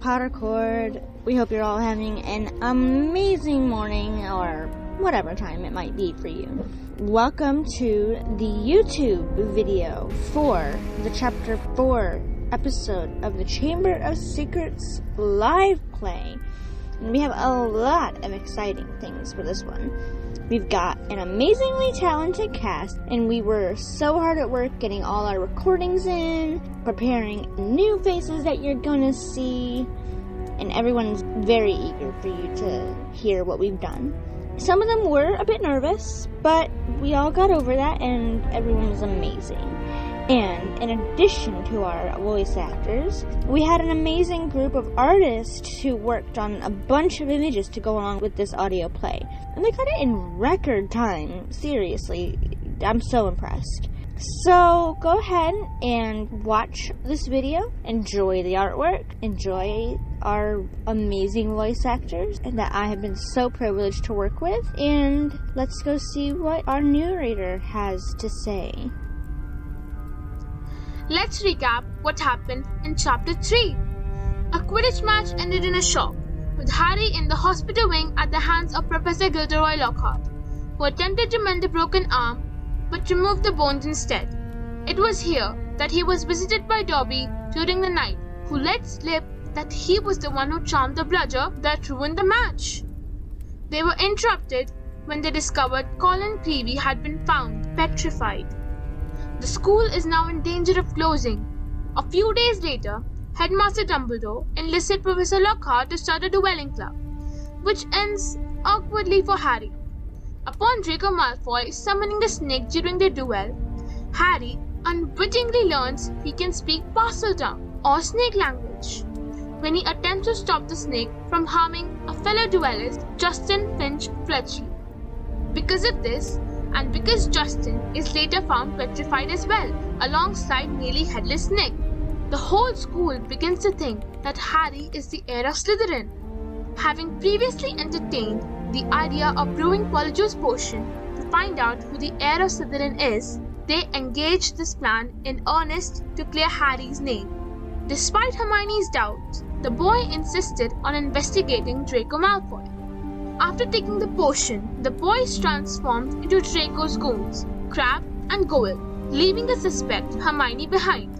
Pottercord. We hope you're all having an amazing morning or whatever time it might be for you. Welcome to the YouTube video for the Chapter 4 episode of the Chamber of Secrets live play. And we have a lot of exciting things for this one. We've got an amazingly talented cast, and we were so hard at work getting all our recordings in, preparing new faces that you're gonna see, and everyone's very eager for you to hear what we've done. Some of them were a bit nervous, but we all got over that, and everyone was amazing. And in addition to our voice actors, we had an amazing group of artists who worked on a bunch of images to go along with this audio play. And they got it in record time. Seriously, I'm so impressed. So go ahead and watch this video, enjoy the artwork, enjoy our amazing voice actors and that I have been so privileged to work with, and let's go see what our narrator has to say. Let's recap what happened in Chapter 3. A Quidditch match ended in a shock, with Harry in the hospital wing at the hands of Professor Gilderoy Lockhart, who attempted to mend a broken arm but removed the bones instead. It was here that he was visited by Dobby during the night, who let slip that he was the one who charmed the bludger that ruined the match. They were interrupted when they discovered Colin Creevey had been found petrified. The school is now in danger of closing. A few days later, Headmaster Dumbledore enlisted Professor Lockhart to start a dueling club, which ends awkwardly for Harry. Upon Draco Malfoy summoning the snake during their duel, Harry unwittingly learns he can speak Parseltongue, or snake language, when he attempts to stop the snake from harming a fellow duelist, Justin Finch Fletchley. Because of this, and because Justin is later found petrified as well, alongside nearly headless Nick, the whole school begins to think that Harry is the heir of Slytherin. Having previously entertained the idea of brewing Polyjuice Potion to find out who the heir of Slytherin is, they engage this plan in earnest to clear Harry's name. Despite Hermione's doubts, the boy insisted on investigating Draco Malfoy. After taking the potion, the boys transformed into Draco's goons, Crabbe and Goyle, leaving the suspect Hermione behind.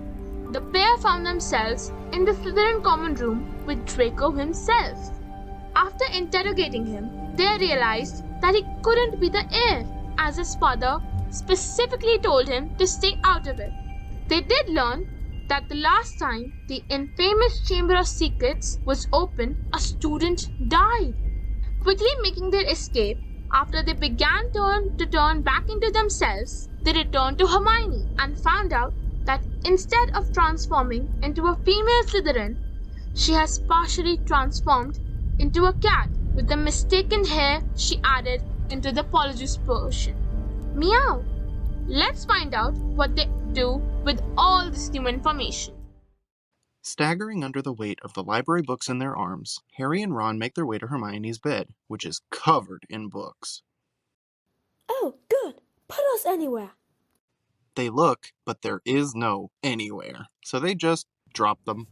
The pair found themselves in the Slytherin common room with Draco himself. After interrogating him, they realized that he couldn't be the heir, as his father specifically told him to stay out of it. They did learn that the last time the infamous Chamber of Secrets was opened, a student died. Quickly making their escape, after they began to turn back into themselves, they returned to Hermione and found out that instead of transforming into a female Slytherin, she has partially transformed into a cat with the mistaken hair she added into the Polyjuice Potion. Meow! Let's find out what they do with all this new information. Staggering under the weight of the library books in their arms, Harry and Ron make their way to Hermione's bed, which is covered in books. Oh, good. Put us anywhere. They look, but there is no anywhere, so they just drop them.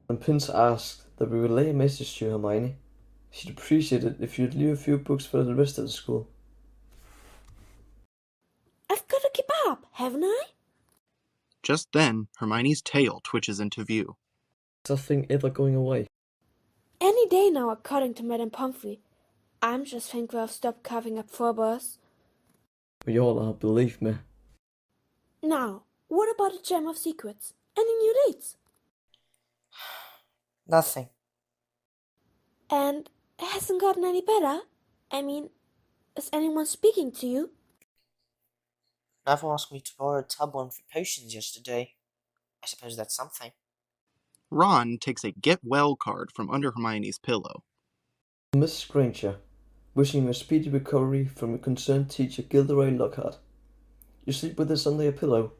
When Pince asked that we would relay a message to Hermione, she'd appreciate it if you'd leave a few books for the rest of the school. I've got to keep up, haven't I? Just then, Hermione's tail twitches into view. Is that thing ever going away? Any day now, according to Madame Pomfrey. I'm just thankful I've stopped carving up Phobos. We all are, believe me. Now, what about the Gem of Secrets? Any new dates? Nothing. And it hasn't gotten any better? I mean, is anyone speaking to you? Never asked me to borrow a tub one for potions yesterday. I suppose that's something. Ron takes a get well card from under Hermione's pillow. Miss Granger, wishing you a speedy recovery from your concerned teacher Gilderoy Lockhart. You sleep with this under your pillow?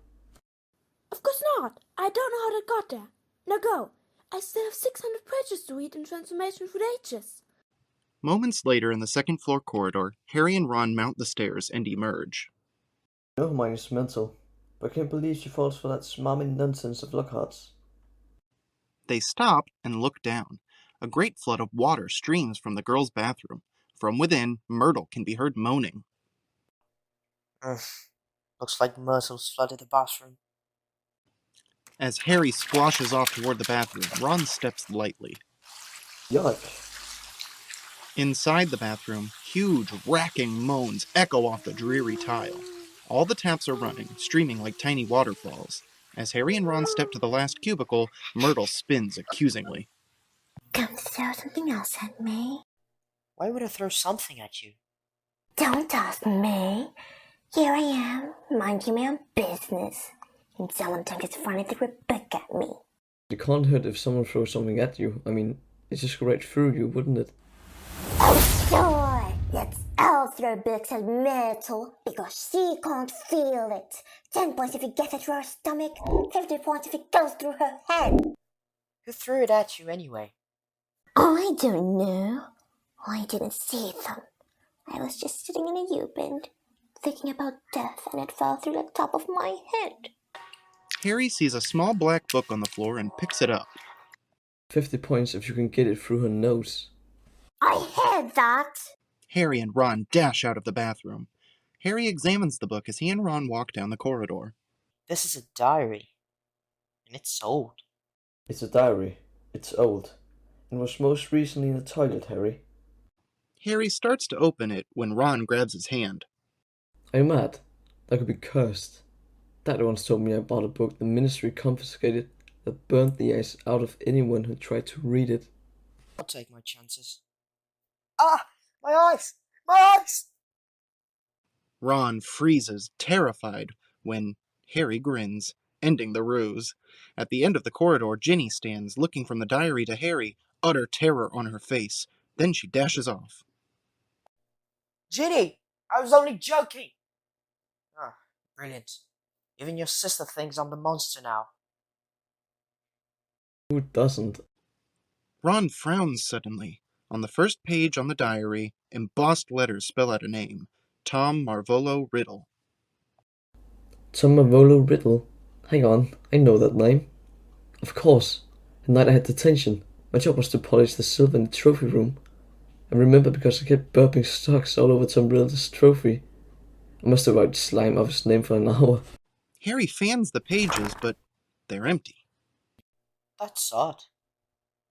Of course not. I don't know how that got there. Now go. I still have 600 pages to read in Transformation Through the Ages. Moments later in the second floor corridor, Harry and Ron mount the stairs and emerge. I know Hermione's mental, but I can't believe she falls for that smarmy nonsense of Lockhart's. They stop and look down. A great flood of water streams from the girls' bathroom. From within, Myrtle can be heard moaning. Ugh, looks like Myrtle's flooded the bathroom. As Harry squashes off toward the bathroom, Ron steps lightly. Yuck. Inside the bathroom, huge, racking moans echo off the dreary tile. All the taps are running, streaming like tiny waterfalls. As Harry and Ron step to the last cubicle, Myrtle spins accusingly. Come to throw something else at me. Why would I throw something at you? Don't toss me. Here I am, minding my own business. And someone think it's funny to throw a book at me. It can't hurt if someone throws something at you. I mean, it's just go right through you, wouldn't it? Oh, sure. Let's all throw books at Myrtle because she can't feel it. 10 points if you get it through her stomach, 50 points if it goes through her head. Who threw it at you anyway? I don't know. I didn't see them. I was just sitting in a U-bend, thinking about death, and it fell through the top of my head. Harry sees a small black book on the floor and picks it up. 50 points if you can get it through her nose. I heard that. Harry and Ron dash out of the bathroom. Harry examines the book as he and Ron walk down the corridor. This is a diary. And it's old. It's a diary. It's old. And was most recently in the toilet, Harry. Harry starts to open it when Ron grabs his hand. Are you mad? That could be cursed. Dad once told me I bought a book the ministry confiscated that burnt the eyes out of anyone who tried to read it. I'll take my chances. Ah! My eyes! My eyes! Ron freezes, terrified, when Harry grins, ending the ruse. At the end of the corridor, Ginny stands, looking from the diary to Harry, utter terror on her face. Then she dashes off. Ginny! I was only joking! Ah, brilliant. Even your sister thinks I'm the monster now. Who doesn't? Ron frowns suddenly. On the first page on the diary, embossed letters spell out a name. Tom Marvolo Riddle. Tom Marvolo Riddle? Hang on, I know that name. Of course. At night I had detention. My job was to polish the silver in the trophy room. I remember because I kept burping stocks all over Tom Riddle's trophy. I must have wiped slime off his name for an hour. Harry fans the pages, but they're empty. That's odd.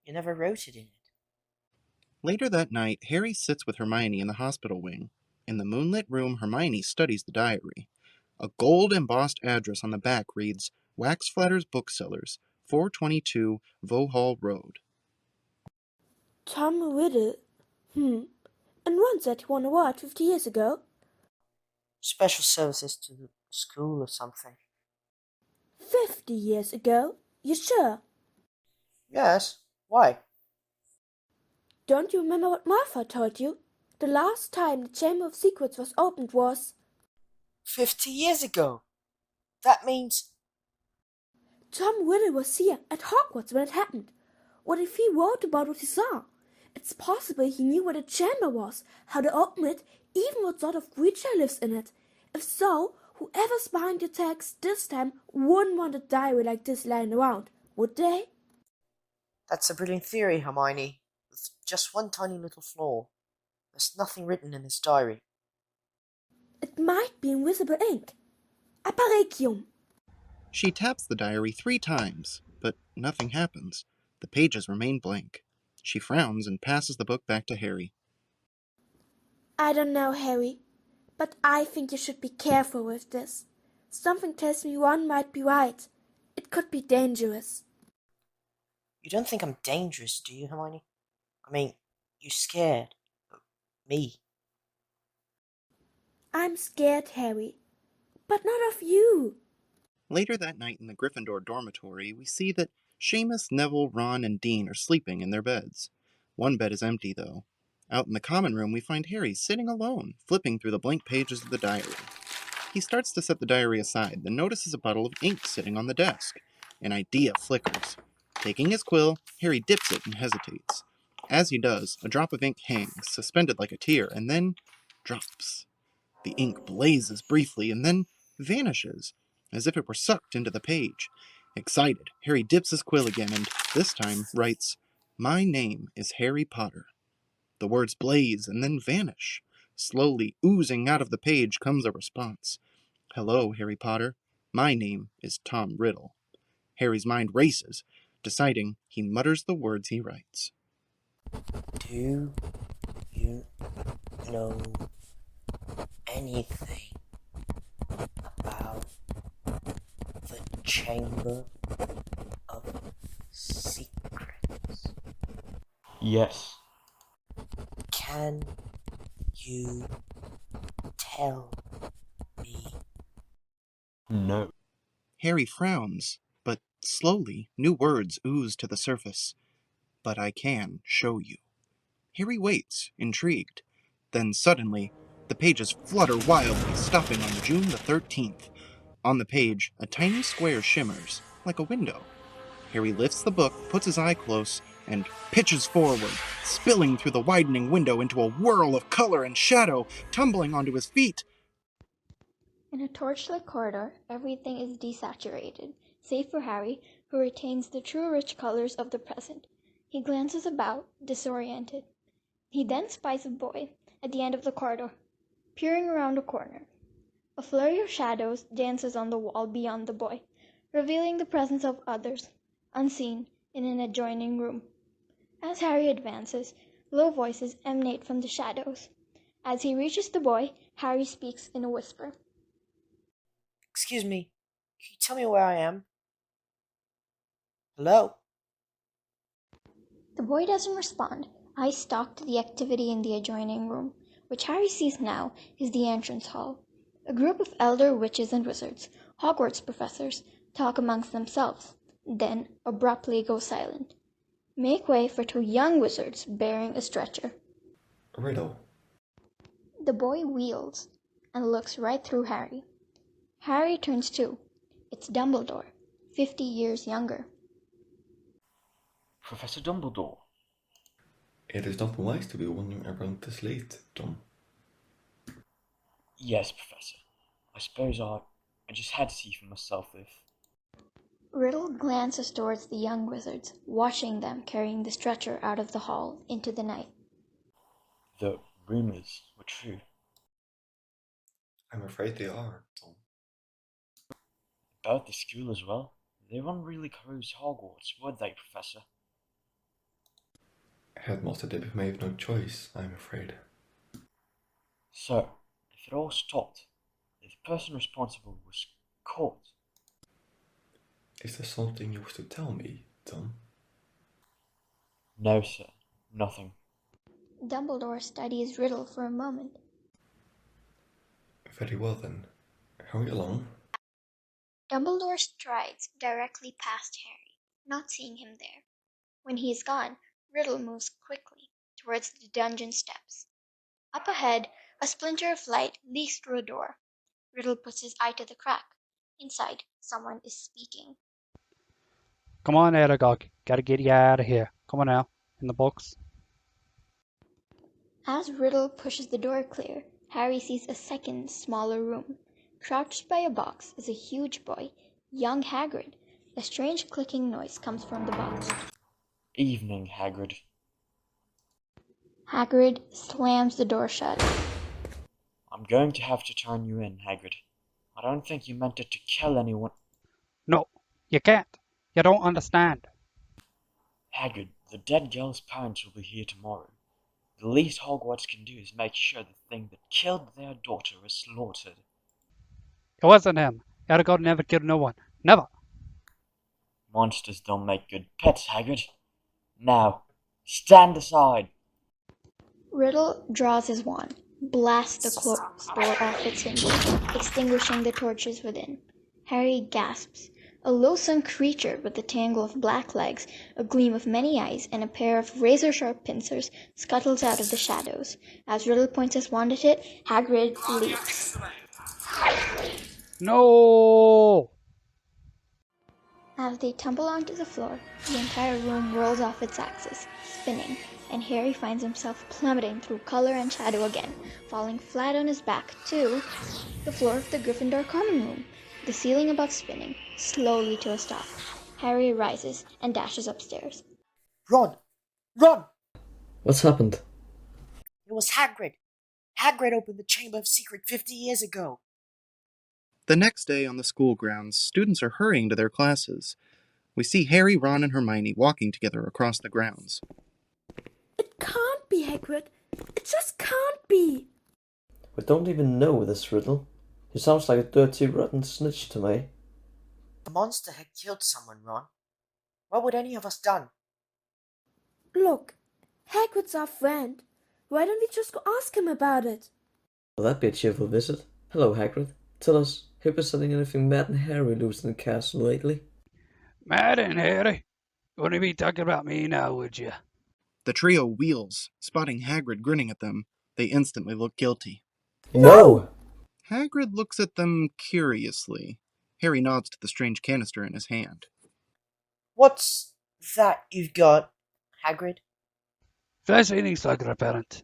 You never wrote it in it. Later that night, Harry sits with Hermione in the hospital wing. In the moonlit room, Hermione studies the diary. A gold embossed address on the back reads, Wax Flatters Booksellers, 422 Vauxhall Road. Tom Riddle. And Ron said he won an award 50 years ago. Special services to the school or something. 50 years ago? You sure? Yes. Why? Don't you remember what Martha told you? The last time the Chamber of Secrets was opened was 50 years ago. That means... Tom Riddle was here at Hogwarts when it happened. What if he wrote about what he saw? It's possible he knew where the chamber was, how to open it, even what sort of creature lives in it. If so, whoever's behind the text this time wouldn't want a diary like this lying around, would they? That's a brilliant theory, Hermione. With just one tiny little flaw. There's nothing written in this diary. It might be invisible ink. Apparegium. She taps the diary 3 times, but nothing happens. The pages remain blank. She frowns and passes the book back to Harry. I don't know, Harry, but I think you should be careful with this. Something tells me Ron might be right. It could be dangerous. You don't think I'm dangerous, do you, Hermione? I mean, you scared. Me. I'm scared, Harry, but not of you. Later that night in the Gryffindor dormitory, we see that Seamus, Neville, Ron, and Dean are sleeping in their beds. One bed is empty, though. Out in the common room, we find Harry sitting alone, flipping through the blank pages of the diary. He starts to set the diary aside, then notices a bottle of ink sitting on the desk. An idea flickers. Taking his quill, Harry dips it and hesitates. As he does, a drop of ink hangs, suspended like a tear, and then drops. The ink blazes briefly and then vanishes, as if it were sucked into the page. Excited, Harry dips his quill again and, this time, writes, "My name is Harry Potter." The words blaze and then vanish. Slowly oozing out of the page comes a response. "Hello, Harry Potter. My name is Tom Riddle." Harry's mind races. Deciding, he mutters the words he writes. Do you know anything about the Chamber of Secrets? Yes. Can you tell me? No. Harry frowns, but slowly new words ooze to the surface. "But I can show you." Harry waits, intrigued. Then suddenly, the pages flutter wildly, stopping on June the 13th. On the page, a tiny square shimmers, like a window. Harry lifts the book, puts his eye close, and pitches forward, spilling through the widening window into a whirl of color and shadow, tumbling onto his feet. In a torchlit corridor, everything is desaturated, save for Harry, who retains the true rich colors of the present. He glances about, disoriented. He then spies a boy at the end of the corridor, peering around a corner. A flurry of shadows dances on the wall beyond the boy, revealing the presence of others, unseen, in an adjoining room. As Harry advances, low voices emanate from the shadows. As he reaches the boy, Harry speaks in a whisper. Excuse me, can you tell me where I am? Hello? The boy doesn't respond. Eyes stalk to the activity in the adjoining room, which Harry sees now is the entrance hall. A group of elder witches and wizards, Hogwarts professors, talk amongst themselves, then abruptly go silent. Make way for two young wizards bearing a stretcher. Riddle. The boy wheels and looks right through Harry. Harry turns too. It's Dumbledore, 50 years younger. Professor Dumbledore. It is not wise to be wandering around this late, Tom. Yes, Professor. I suppose I just had to see for myself if... Riddle glances towards the young wizards, watching them carrying the stretcher out of the hall into the night. The rumors were true. I'm afraid they are, Tom. About the school as well. They weren't really close Hogwarts, were they, Professor? Headmaster Dibbit may have no choice, I'm afraid. So, if it all stopped, if the person responsible was caught... Is there something you wish to tell me, Tom? No, sir. Nothing. Dumbledore studies Riddle for a moment. Very well then. Hurry along. Dumbledore strides directly past Harry, not seeing him there. When he is gone, Riddle moves quickly towards the dungeon steps. Up ahead, a splinter of light leaks through a door. Riddle puts his eye to the crack. Inside, someone is speaking. Come on, Aragog. Gotta get you out of here. Come on now. In the box. As Riddle pushes the door clear, Harry sees a second, smaller room. Crouched by a box is a huge boy, young Hagrid. A strange clicking noise comes from the box. Evening, Hagrid. Hagrid slams the door shut. I'm going to have to turn you in, Hagrid. I don't think you meant it to kill anyone. No, you can't. You don't understand. Hagrid, the dead girl's parents will be here tomorrow. The least Hogwarts can do is make sure the thing that killed their daughter is slaughtered. It wasn't him. Aragog never killed no one. Never. Monsters don't make good pets, Hagrid. Now, stand aside. Riddle draws his wand, blasts the closed door off its hinges, extinguishing the torches within. Harry gasps. A loathsome creature with a tangle of black legs, a gleam of many eyes, and a pair of razor-sharp pincers scuttles out of the shadows. As Riddle points his wand at it, Hagrid leaps. No! As they tumble onto the floor, the entire room whirls off its axis, spinning, and Harry finds himself plummeting through color and shadow again, falling flat on his back to the floor of the Gryffindor common room. the ceiling above spinning, slowly to a stop. Harry rises and dashes upstairs. Ron! Ron! What's happened? It was Hagrid. Hagrid opened the Chamber of Secret 50 years ago. The next day on the school grounds, students are hurrying to their classes. We see Harry, Ron, and Hermione walking together across the grounds. It can't be, Hagrid. It just can't be. We don't even know this riddle. He sounds like a dirty, rotten snitch to me. The monster had killed someone, Ron. What would any of us done? Look, Hagrid's our friend. Why don't we just go ask him about it? Will that be a cheerful visit? Hello, Hagrid. Tell us, have you seen anything Mad and Harry loose in the castle lately? Mad and Harry? Wouldn't be talking about me now, would you? The trio wheels, spotting Hagrid grinning at them. They instantly look guilty. No! Hagrid looks at them curiously. Harry nods to the strange canister in his hand. What's that you've got, Hagrid? Flashing like repellent.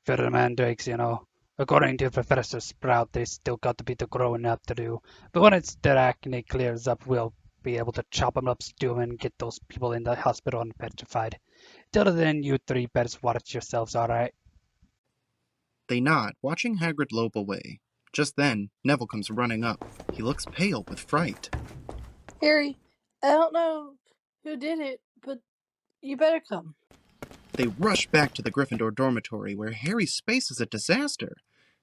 For the mandrakes, you know. According to Professor Sprout, they still got a bit of growing up to do. But when their acne clears up, we'll be able to chop them up, stew them, and get those people in the hospital unpetrified. Till then, you three better watch yourselves, alright? They nod, watching Hagrid lope away. Just then, Neville comes running up. He looks pale with fright. Harry, I don't know who did it, but you better come. They rush back to the Gryffindor dormitory, where Harry's space is a disaster.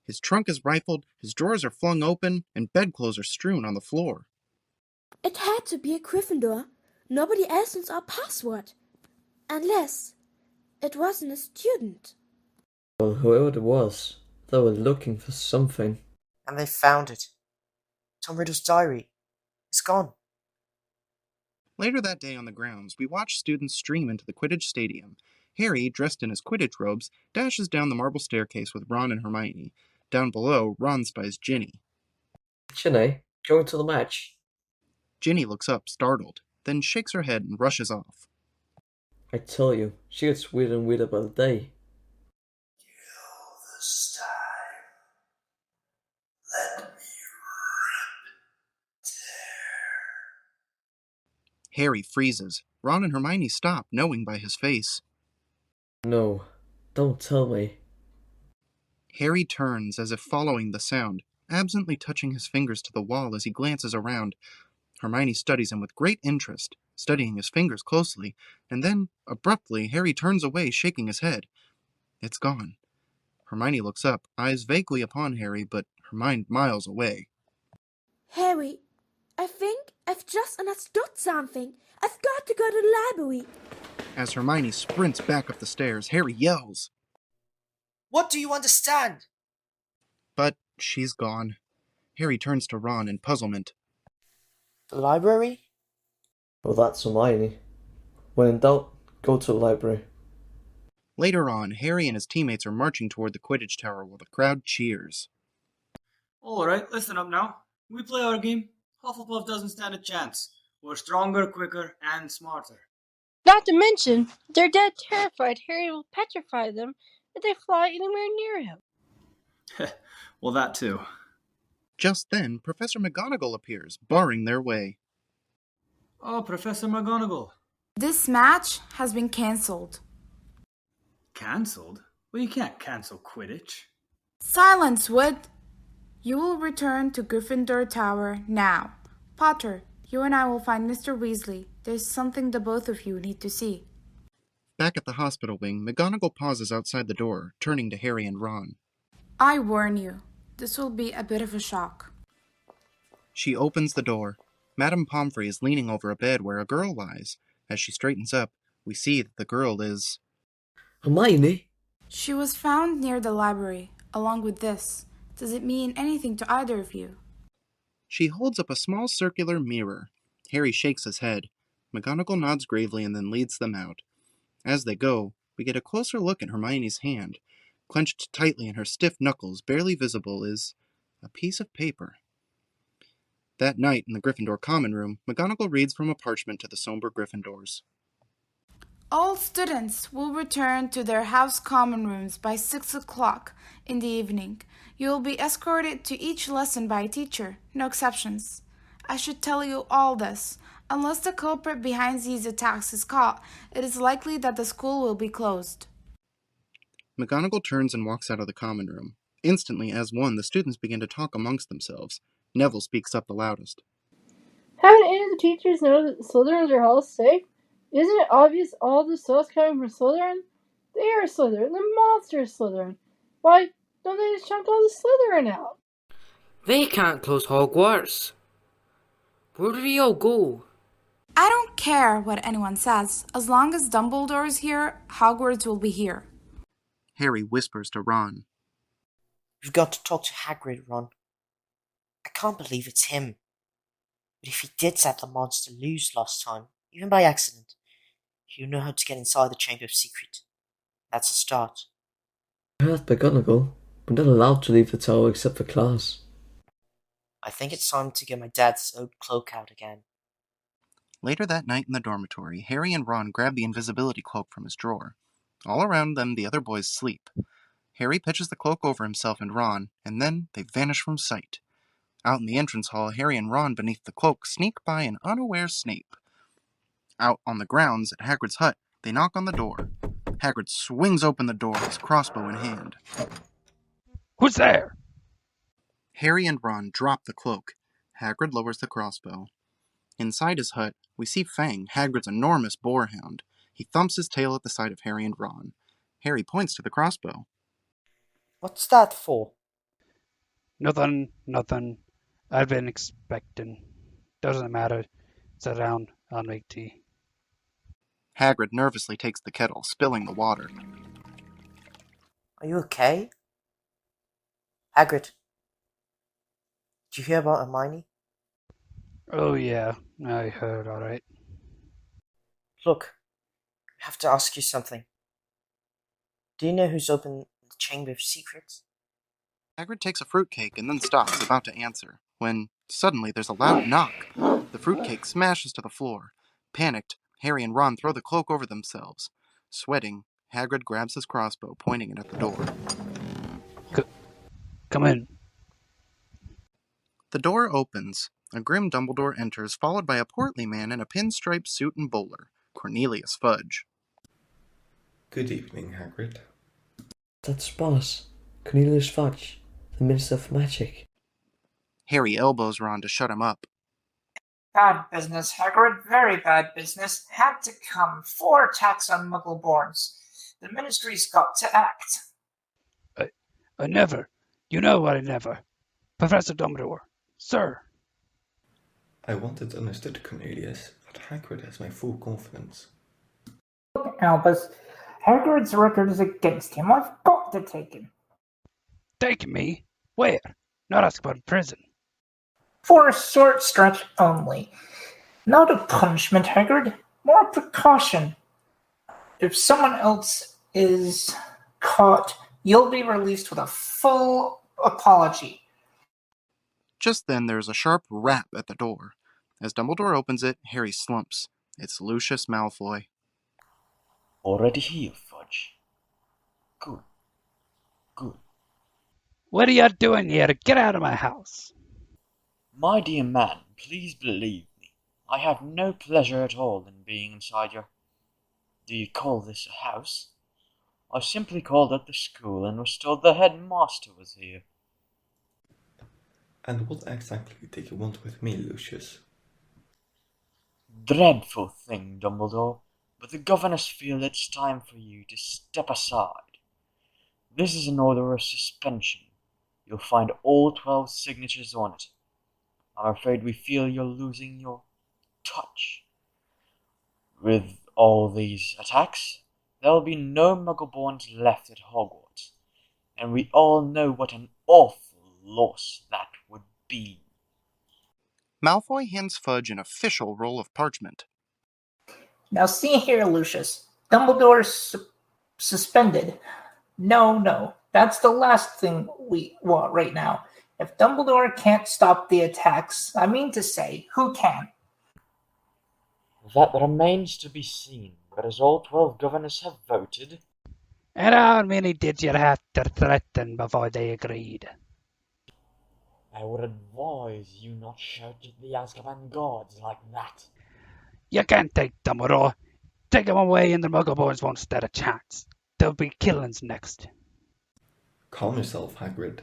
His trunk is rifled, his drawers are flung open, and bedclothes are strewn on the floor. It had to be a Gryffindor. Nobody else knows our password. Unless it wasn't a student. Well, whoever it was, they were looking for something. And they found it. Tom Riddle's diary. It's gone. Later that day on the grounds, we watch students stream into the Quidditch stadium. Harry, dressed in his Quidditch robes, dashes down the marble staircase with Ron and Hermione. Down below, Ron spies Ginny. Ginny, going to the match? Ginny looks up, startled, then shakes her head and rushes off. I tell you, she gets weirder and weirder by the day. Kill this time. Let me rip, tear. Harry freezes. Ron and Hermione stop, knowing by his face. No, don't tell me. Harry turns as if following the sound, absently touching his fingers to the wall as he glances around. Hermione studies him with great interest, studying his fingers closely, and then, abruptly, Harry turns away, shaking his head. It's gone. Hermione looks up, eyes vaguely upon Harry, but her mind miles away. Harry, I think I've just understood something. I've got to go to the library. As Hermione sprints back up the stairs, Harry yells. What do you understand? But she's gone. Harry turns to Ron in puzzlement. The library? Well, that's Hermione. When in doubt, go to the library. Later on, Harry and his teammates are marching toward the Quidditch Tower while the crowd cheers. Alright, listen up now. We play our game. Hufflepuff doesn't stand a chance. We're stronger, quicker, and smarter. Not to mention, they're dead terrified Harry will petrify them if they fly anywhere near him. Well, that too. Just then, Professor McGonagall appears, barring their way. Oh, Professor McGonagall. This match has been cancelled. Cancelled? Well, you can't cancel Quidditch. Silence, Wood! You will return to Gryffindor Tower now. Potter, you and I will find Mr. Weasley. There's something the both of you need to see. Back at the hospital wing, McGonagall pauses outside the door, turning to Harry and Ron. I warn you, this will be a bit of a shock. She opens the door. Madame Pomfrey is leaning over a bed where a girl lies. As she straightens up, we see that the girl is... Hermione? She was found near the library, along with this. Does it mean anything to either of you? She holds up a small circular mirror. Harry shakes his head. McGonagall nods gravely and then leads them out. As they go, we get a closer look at Hermione's hand. Clenched tightly in her stiff knuckles, barely visible, is a piece of paper. That night, in the Gryffindor common room, McGonagall reads from a parchment to the somber Gryffindors. All students will return to their house common rooms by 6 o'clock in the evening. You will be escorted to each lesson by a teacher, no exceptions. I should tell you all this. Unless the culprit behind these attacks is caught, it is likely that the school will be closed. McGonagall turns and walks out of the common room. Instantly, as one, the students begin to talk amongst themselves. Neville speaks up the loudest. Haven't any of the teachers noticed that Slytherins are all safe? Isn't it obvious all the stuff's coming from Slytherin? They are Slytherin. The monster is Slytherin. Why don't they just chunk all the Slytherin out? They can't close Hogwarts. Where do we all go? I don't care what anyone says. As long as Dumbledore is here, Hogwarts will be here. Harry whispers to Ron. We've got to talk to Hagrid, Ron. I can't believe it's him. But if he did set the monster loose last time, even by accident, he'll know how to get inside the Chamber of Secret. That's a start. I heard McGonagall. We're not allowed to leave the tower except for class. I think it's time to get my dad's old cloak out again. Later that night in the dormitory, Harry and Ron grab the invisibility cloak from his drawer. All around them, the other boys sleep. Harry pitches the cloak over himself and Ron, and then they vanish from sight. Out in the entrance hall, Harry and Ron beneath the cloak sneak by an unaware Snape. Out on the grounds at Hagrid's hut, they knock on the door. Hagrid swings open the door, his crossbow in hand. Who's there? Harry and Ron drop the cloak. Hagrid lowers the crossbow. Inside his hut, we see Fang, Hagrid's enormous boarhound. He thumps his tail at the sight of Harry and Ron. Harry points to the crossbow. What's that for? Nothing. I've been expecting. Doesn't matter. Sit down. I'll make tea. Hagrid nervously takes the kettle, spilling the water. Are you okay? Hagrid, did you hear about Hermione? Oh yeah, I heard alright. Look, I have to ask you something. Do you know who's opened the Chamber of Secrets? Hagrid takes a fruitcake and then stops, about to answer, when suddenly there's a loud knock. The fruitcake smashes to the floor. Panicked, Harry and Ron throw the cloak over themselves. Sweating, Hagrid grabs his crossbow, pointing it at the door. Come in. The door opens. A grim Dumbledore enters, followed by a portly man in a pinstripe suit and bowler, Cornelius Fudge. Good evening, Hagrid. That's boss, Cornelius Fudge, the Minister of Magic. Harry elbows Ron to shut him up. Bad business, Hagrid. Very bad business. Had to come. 4 attacks on Muggleborns. The Ministry's got to act. I never. You know I never. Professor Dumbledore. Sir. I want it understood, Cornelius, that Hagrid has my full confidence. Look, Albus. Hagrid's record is against him. I've got to take him. Take me? Where? Not ask about prison. For a short stretch only. Not a punishment, Hagrid. More a precaution. If someone else is caught, you'll be released with a full apology. Just then there's a sharp rap at the door. As Dumbledore opens it, Harry slumps. It's Lucius Malfoy. Already here, Fudge. Good. What are you doing here? Get out of my house. My dear man, please believe me. I have no pleasure at all in being inside your... Do you call this a house? I simply called it the school and was told the headmaster was here. And what exactly did you want with me, Lucius? Dreadful thing, Dumbledore, but the governors feel it's time for you to step aside. This is an order of suspension. You'll find all 12 signatures on it. I'm afraid we feel you're losing your touch. With all these attacks, there'll be no Muggleborns left at Hogwarts, and we all know what an awful loss that would be. Malfoy hands Fudge an official roll of parchment. Now see here, Lucius. Dumbledore's suspended. No. That's the last thing we want right now. If Dumbledore can't stop the attacks, I mean to say, who can? That remains to be seen, but as all 12 governors have voted... And how many did you have to threaten before they agreed? I would advise you not shout at the Azkaban guards like that. You can't take Dumbledore. Take him away and the Muggle boys won't stand a chance. There'll be killings next. Calm yourself, Hagrid.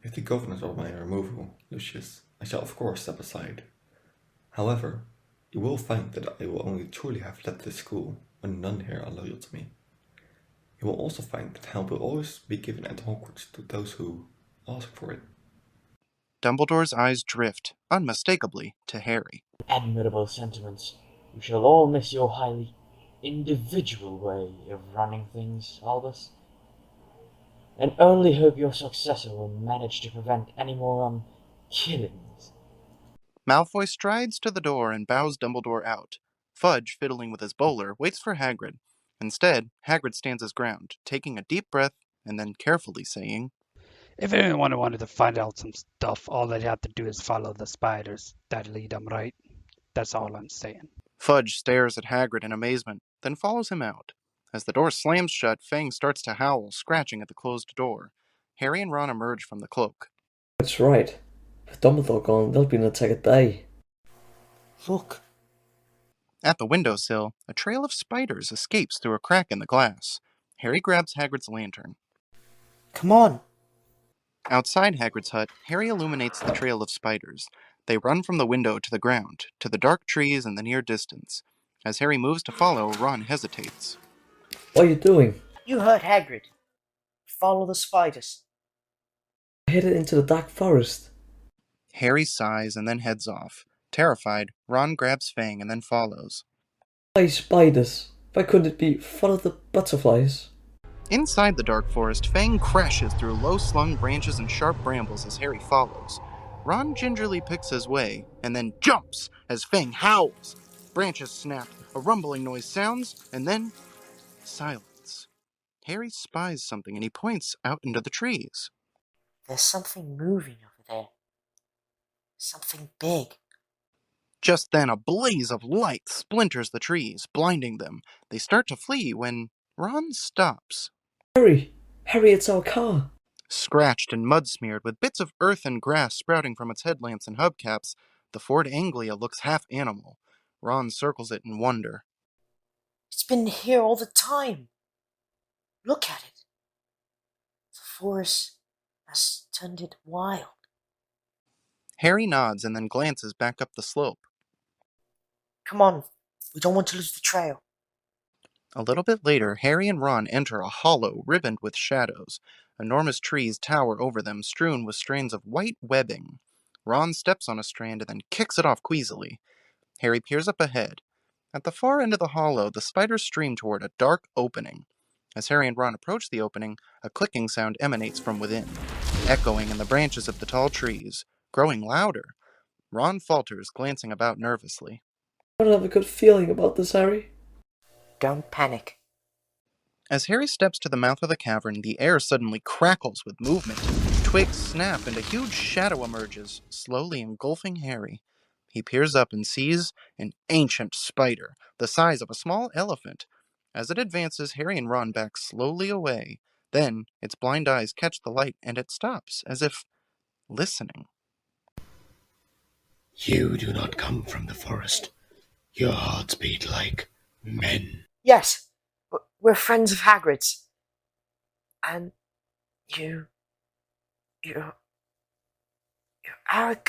If the governors order my removal, Lucius, I shall of course step aside. However, you will find that I will only truly have left this school when none here are loyal to me. You will also find that help will always be given at Hogwarts to those who ask for it. Dumbledore's eyes drift, unmistakably, to Harry. Admirable sentiments. We shall all miss your highly individual way of running things, Albus. And only hope your successor will manage to prevent any more, killings. Malfoy strides to the door and bows Dumbledore out. Fudge, fiddling with his bowler, waits for Hagrid. Instead, Hagrid stands his ground, taking a deep breath and then carefully saying, If anyone wanted to find out some stuff, all they'd have to do is follow the spiders. That'd lead them right. That's all I'm saying. Fudge stares at Hagrid in amazement, then follows him out. As the door slams shut, Fang starts to howl, scratching at the closed door. Harry and Ron emerge from the cloak. That's right. With Dumbledore gone, there'll be an attack at bay. Look. At the windowsill, a trail of spiders escapes through a crack in the glass. Harry grabs Hagrid's lantern. Come on. Outside Hagrid's hut, Harry illuminates the trail of spiders. They run from the window to the ground, to the dark trees in the near distance. As Harry moves to follow, Ron hesitates. What are you doing? You heard Hagrid. Follow the spiders. I headed into the dark forest. Harry sighs and then heads off. Terrified, Ron grabs Fang and then follows. Why spiders? Why couldn't it be follow the butterflies? Inside the dark forest, Fang crashes through low-slung branches and sharp brambles as Harry follows. Ron gingerly picks his way, and then jumps as Fang howls. Branches snap, a rumbling noise sounds, and then silence. Harry spies something and he points out into the trees. There's something moving over there. Something big. Just then, a blaze of light splinters the trees, blinding them. They start to flee when Ron stops. Harry! Harry, it's our car! Scratched and mud-smeared, with bits of earth and grass sprouting from its headlamps and hubcaps, the Ford Anglia looks half-animal. Ron circles it in wonder. It's been here all the time. Look at it. The forest has turned it wild. Harry nods and then glances back up the slope. Come on, we don't want to lose the trail. A little bit later, Harry and Ron enter a hollow ribboned with shadows. Enormous trees tower over them, strewn with strands of white webbing. Ron steps on a strand and then kicks it off queasily. Harry peers up ahead. At the far end of the hollow, the spiders stream toward a dark opening. As Harry and Ron approach the opening, a clicking sound emanates from within, echoing in the branches of the tall trees, growing louder. Ron falters, glancing about nervously. I don't have a good feeling about this, Harry. Don't panic. As Harry steps to the mouth of the cavern, the air suddenly crackles with movement. Twigs snap and a huge shadow emerges, slowly engulfing Harry. He peers up and sees an ancient spider, the size of a small elephant. As it advances, Harry and Ron back slowly away. Then, its blind eyes catch the light and it stops, as if listening. You do not come from the forest. Your hearts beat like men. Yes, we're friends of Hagrid's. And you're Aragog,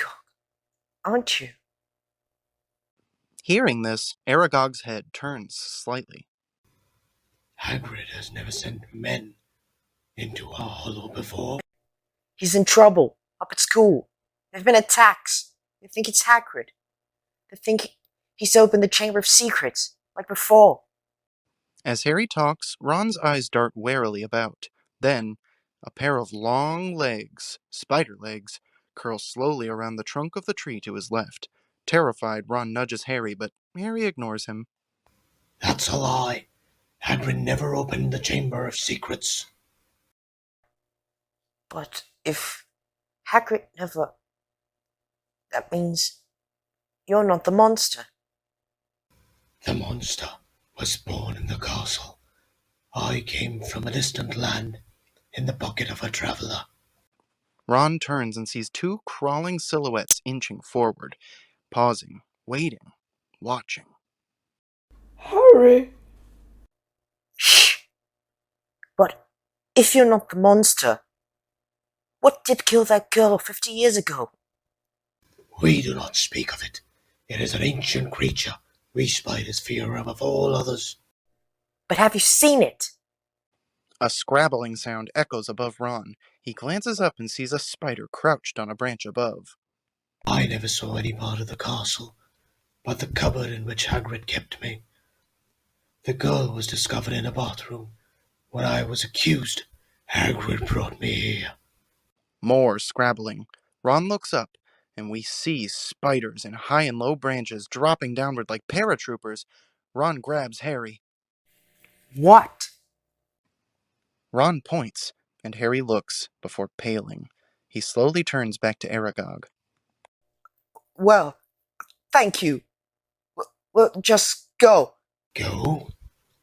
aren't you? Hearing this, Aragog's head turns slightly. Hagrid has never sent men into our hollow before. He's in trouble, up at school. There've been attacks. They think it's Hagrid. They think he's opened the Chamber of Secrets, like before. As Harry talks, Ron's eyes dart warily about. Then, a pair of long legs, spider legs, curl slowly around the trunk of the tree to his left. Terrified, Ron nudges Harry, but Harry ignores him. That's a lie. Hagrid never opened the Chamber of Secrets. But if Hagrid never... That means you're not the monster. The monster was born in the castle. I came from a distant land in the pocket of a traveller. Ron turns and sees two crawling silhouettes inching forward, pausing, waiting, watching. Harry! Shh! But if you're not the monster, what did kill that girl 50 years ago? We do not speak of it. It is an ancient creature we spiders fear above all others. But have you seen it? A scrabbling sound echoes above Ron. He glances up and sees a spider crouched on a branch above. I never saw any part of the castle, but the cupboard in which Hagrid kept me. The girl was discovered in a bathroom. When I was accused, Hagrid brought me here. More scrabbling. Ron looks up, and we see spiders in high and low branches dropping downward like paratroopers. Ron grabs Harry. What? Ron points, and Harry looks before paling. He slowly turns back to Aragog. Well, thank you. Well, just go. Go?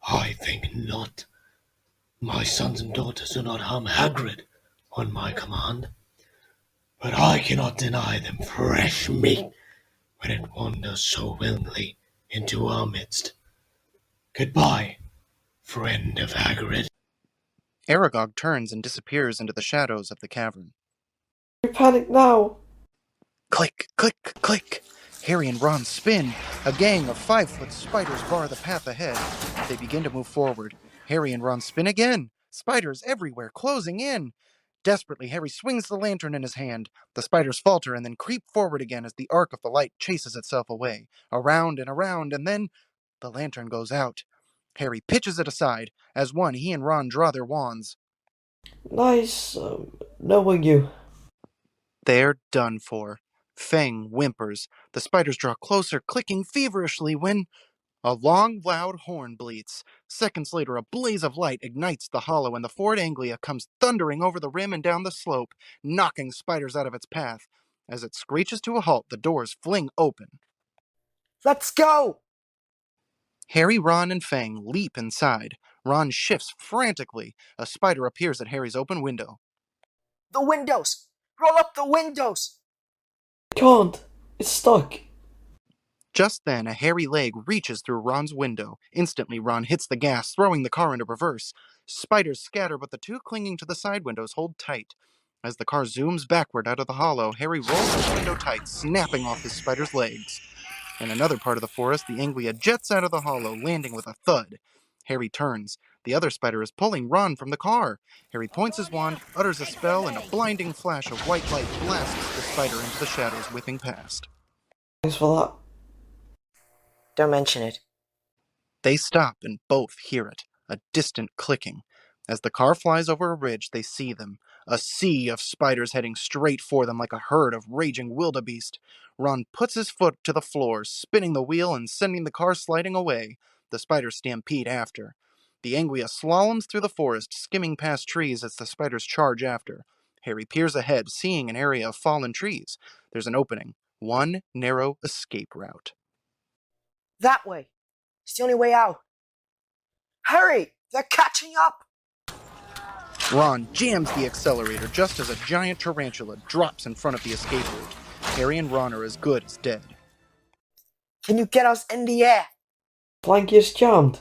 I think not. My sons and daughters do not harm Hagrid on my command. But I cannot deny them fresh meat when it wanders so willingly into our midst. Goodbye, friend of Hagrid. Aragog turns and disappears into the shadows of the cavern. We panic now! Click, click, click! Harry and Ron spin. A gang of 5-foot spiders bar the path ahead. They begin to move forward. Harry and Ron spin again. Spiders everywhere, closing in. Desperately, Harry swings the lantern in his hand. The spiders falter and then creep forward again as the arc of the light chases itself away. Around, and then the lantern goes out. Harry pitches it aside. As one, he and Ron draw their wands. Nice, knowing you. They're done for. Fang whimpers. The spiders draw closer, clicking feverishly when a long, loud horn bleats. Seconds later, a blaze of light ignites the hollow, and the Ford Anglia comes thundering over the rim and down the slope, knocking spiders out of its path. As it screeches to a halt, the doors fling open. Let's go! Harry, Ron, and Fang leap inside. Ron shifts frantically. A spider appears at Harry's open window. The windows! Roll up the windows! Can't! It's stuck! Just then, a hairy leg reaches through Ron's window. Instantly, Ron hits the gas, throwing the car into reverse. Spiders scatter, but the two clinging to the side windows hold tight. As the car zooms backward out of the hollow, Harry rolls his window tight, snapping off his spider's legs. In another part of the forest, the Anglia jets out of the hollow, landing with a thud. Harry turns. The other spider is pulling Ron from the car. Harry points his wand, utters a spell, and a blinding flash of white light blasts the spider into the shadows, whipping past. Thanks for that. Don't mention it. They stop and both hear it, a distant clicking. As the car flies over a ridge, they see them, a sea of spiders heading straight for them like a herd of raging wildebeest. Ron puts his foot to the floor, spinning the wheel and sending the car sliding away. The spiders stampede after. The Anglia slaloms through the forest, skimming past trees as the spiders charge after. Harry peers ahead, seeing an area of fallen trees. There's an opening, one narrow escape route. That way! It's the only way out. Hurry! They're catching up! Ron jams the accelerator just as a giant tarantula drops in front of the escape route. Harry and Ron are as good as dead. Can you get us in the air? Flank is jammed.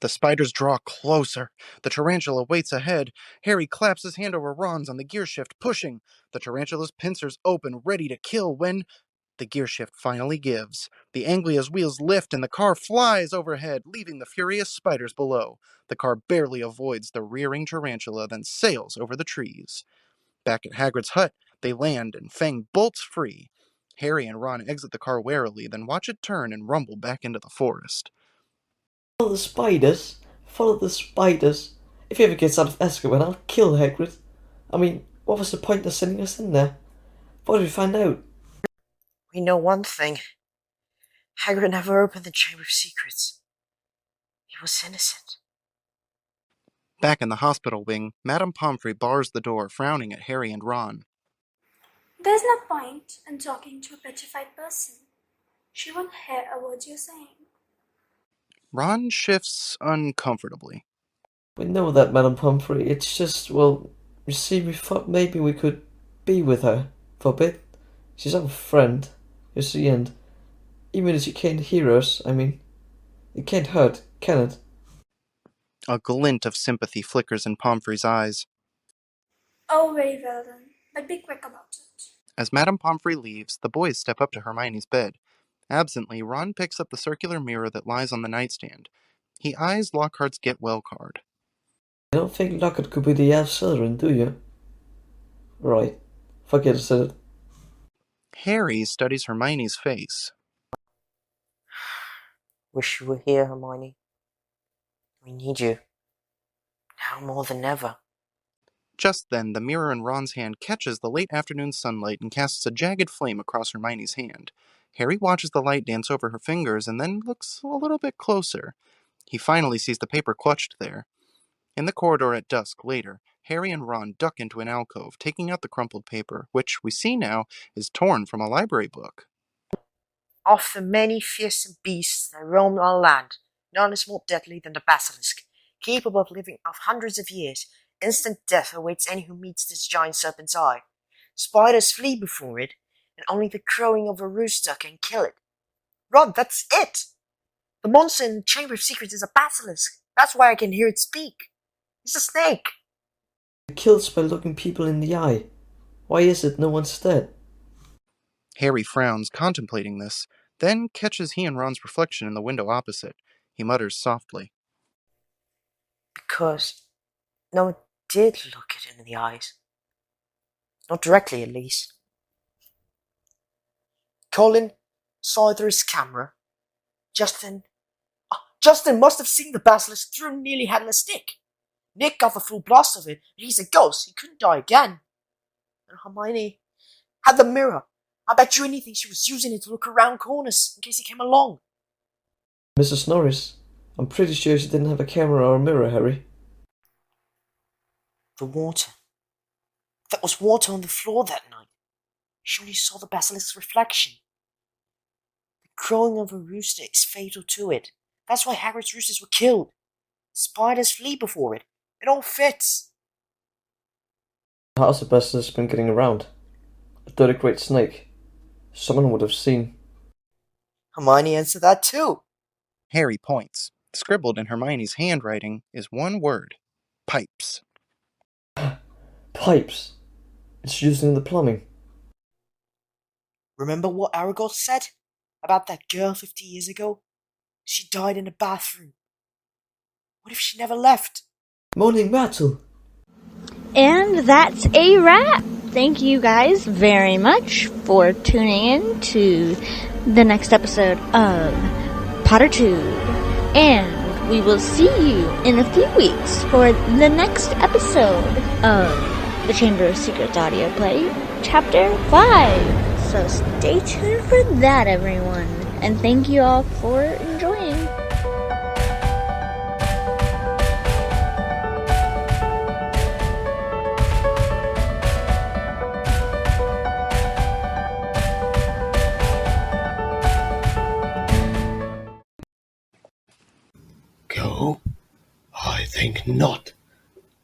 The spiders draw closer. The tarantula waits ahead. Harry claps his hand over Ron's on the gear shift, pushing. The tarantula's pincers open, ready to kill when the gear shift finally gives. The Anglia's wheels lift and the car flies overhead, leaving the furious spiders below. The car barely avoids the rearing tarantula, then sails over the trees. Back at Hagrid's hut, they land and Fang bolts free. Harry and Ron exit the car warily, then watch it turn and rumble back into the forest. Follow the spiders. Follow the spiders. If he ever gets out of Azkaban, I'll kill Hagrid. I mean, what was the point of sending us in there? What did we find out? We know one thing. Hagrid never opened the Chamber of Secrets. He was innocent. Back in the hospital wing, Madame Pomfrey bars the door, frowning at Harry and Ron. There's no point in talking to a petrified person. She won't hear a word you're saying. Ron shifts uncomfortably. We know that, Madame Pomfrey. It's just, well, you see, we thought maybe we could be with her for a bit. She's our friend, you see, and even if she can't hear us, it can't hurt, can it? A glint of sympathy flickers in Pomfrey's eyes. Oh, very well then, but be quick about it. As Madame Pomfrey leaves, the boys step up to Hermione's bed. Absently, Ron picks up the circular mirror that lies on the nightstand. He eyes Lockhart's Get Well card. You don't think Lockhart could be the elf Slytherin, do you? Right. Forget I said it. Harry studies Hermione's face. Wish you were here, Hermione. We need you. Now more than ever. Just then, the mirror in Ron's hand catches the late afternoon sunlight and casts a jagged flame across Hermione's hand. Harry watches the light dance over her fingers and then looks a little bit closer. He finally sees the paper clutched there. In the corridor at dusk later, Harry and Ron duck into an alcove, taking out the crumpled paper, which we see now is torn from a library book. Of the many fearsome beasts that roam our land, none is more deadly than the basilisk. Capable of living out hundreds of years, instant death awaits any who meets this giant serpent's eye. Spiders flee before it, and only the crowing of a rooster can kill it. Ron, that's it! The monster in the Chamber of Secrets is a basilisk. That's why I can hear it speak. It's a snake. It kills by looking people in the eye. Why is it no one's dead? Harry frowns, contemplating this, then catches he and Ron's reflection in the window opposite. He mutters softly. Because no one did look it in the eyes. Not directly, at least. Colin saw it through his camera. Justin must have seen the basilisk through a nearly headless stick. Nick got the full blast of it, and he's a ghost. He couldn't die again. And Hermione had the mirror. I bet you anything she was using it to look around corners in case he came along. Mrs. Norris, I'm pretty sure she didn't have a camera or a mirror, Harry. The water. There was water on the floor that night. She only saw the basilisk's reflection. The crowing of a rooster is fatal to it. That's why Hagrid's roosters were killed. Spiders flee before it. It all fits. How's the basilisk been getting around? A dirty great snake. Someone would have seen. Hermione answered that too. Harry points. Scribbled in Hermione's handwriting is one word. Pipes. Pipes. It's used in the plumbing. Remember what Aragog said about that girl 50 years ago? She died in a bathroom. What if she never left? Morning, Rattle. And that's a wrap. Thank you guys very much for tuning in to the next episode of Pottertube. And we will see you in a few weeks for the next episode of the Chamber of Secrets audio play, Chapter 5. So stay tuned for that, everyone. And thank you all for enjoying. Go? I think not.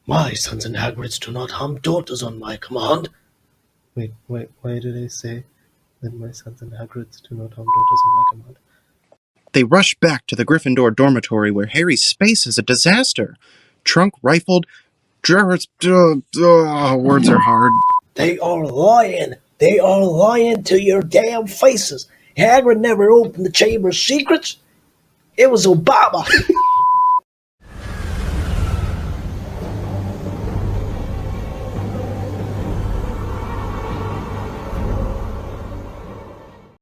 My sons and Hagrid's do not harm daughters on my command. Wait, why did I say that my sons and Hagrid's do not harm daughters on my command? They rush back to the Gryffindor dormitory where Harry's space is a disaster. Trunk rifled, words are hard. They are lying. They are lying to your damn faces. Hagrid never opened the Chamber of Secrets. It was Obama.